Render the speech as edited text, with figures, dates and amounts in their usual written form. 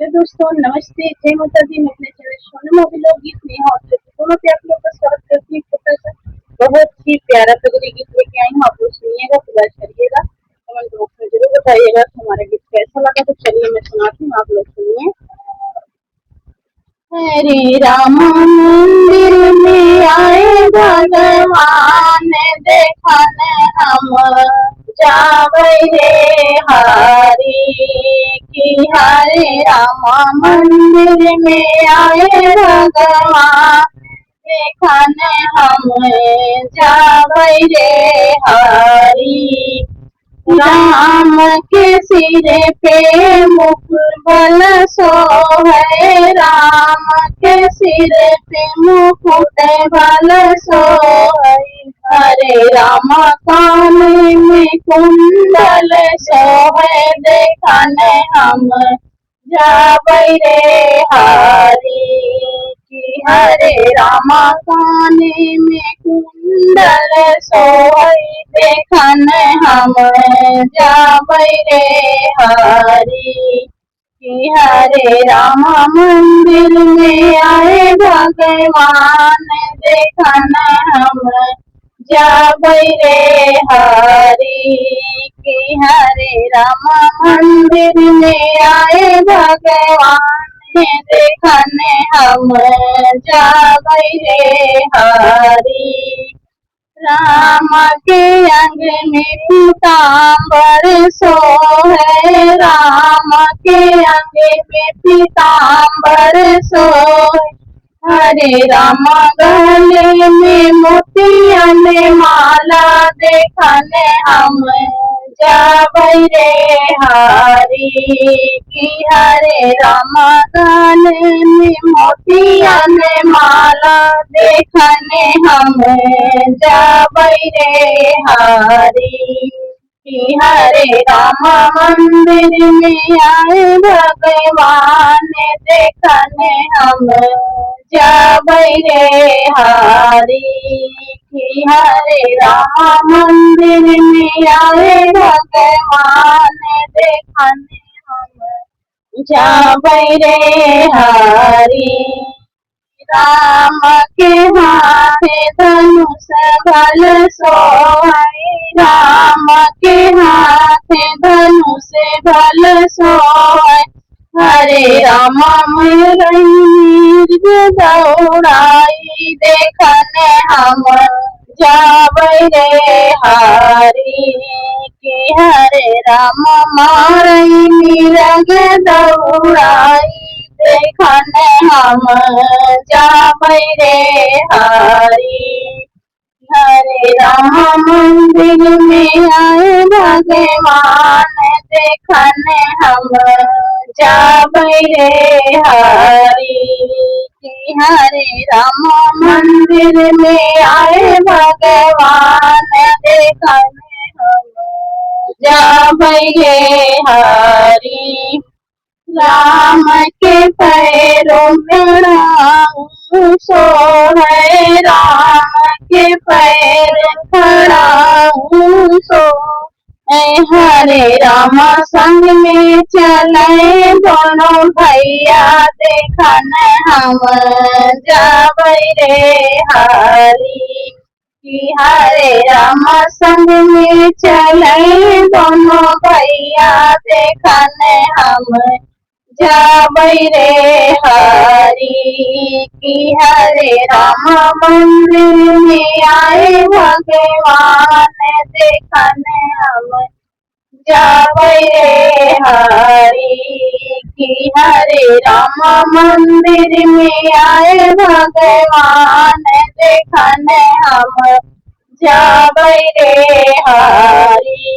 Hello दोस्तों, नमस्ते, जय माता दी। मैं अपने चैनल सोनम मोबिलो गीत में हूँ तो दोनों पे आप लोग का स्वागत करती हूँ। छोटा सा बहुत ही प्यारा प्रगति गीत लेके आई हूँ। आप लोग सुनिएगा, प्यार करिएगा, कमेंट बॉक्स में जरूर बताइएगा कि हमारा गीत कैसा लगा। तो चलिए मैं सुनाती हूँ, आप लोग सुनिए। हरे राम मंदिर में आए भगवान, देखन हम जावे रे हरि की। हरे राम मंदिर में आए भगवान, देखन हम जावे रे हरि। राम के सिर पे मुकुट सोहे, राम के सिर पे मुकुट सोहे। हरे राम कान में कुंडल सोहे, देखन हम जावे रे हरि की। हरे राम कान में कुंडल सोहे, देखन हम जावे रे हरि की। हरे राम मंदिर में आए भगवान, देखन हम जावे रे हरि की। हरे राम मंदिर में आए भगवान, देखन हम जावे रे हरि। राम के अंग में पीताम्बर सोहे, राम के अंग में पीताम्बर सोहे। हरे राम गले में मोतियन माला, देखन हम जावे रे हरि की। हरे राम गले में मोतियन माला, देखन हम जावे रे हरि की। हरे राम मंदिर में आए भगवान, देखन हम जावे रे हरि की। हरे राम मंदिर में आए भगवान, देखन हम जावे रे हरि। राम के हाथ धनुष बल सोहे, राम के हाथ धनुष बल सोहे। हरे राम मिर्ग दौड़ाई, देखन हम जावे रे हरि की। हरे राम मारई मिर्ग दौड़ाई, देखन हम जावे रे हरि। हरे राम मंदिर में आए भगवान, देखन हम जावे रे हरि की। हरे राम मंदिर में आए भगवान, देखन हम जावे रे हरि। राम के पैरों में राम सोहे, राम के पैर खड़ा सो। हरे राम संग में चले दोनों भैया, देखन हम जावे रे हरि की। हरे राम संग में चले दोनों भैया, देखन हम जावे रे हरि की। हरे राम मंदिर में आए भगवान, देखन हम जावे रे हरि की। हरे राम मंदिर में आए भगवान, देखन हम जावे रे हरि।